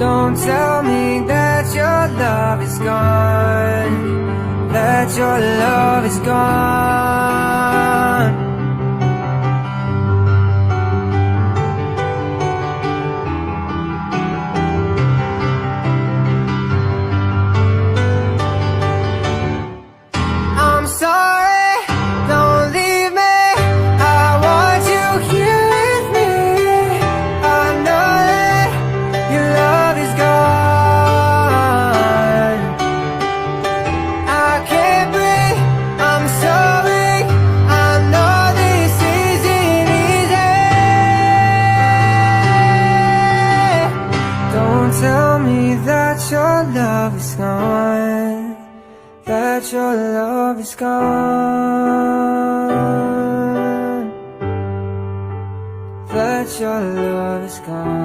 Don't tell me that your love is gone, that your love is gone. I'm sorry, don't leave me. I want you here with me. I know that your love is gone. I can't breathe, I'm so weak. I know this isn't easy. Don't tell me that your love is gone, that your love is gone, that your love is gone.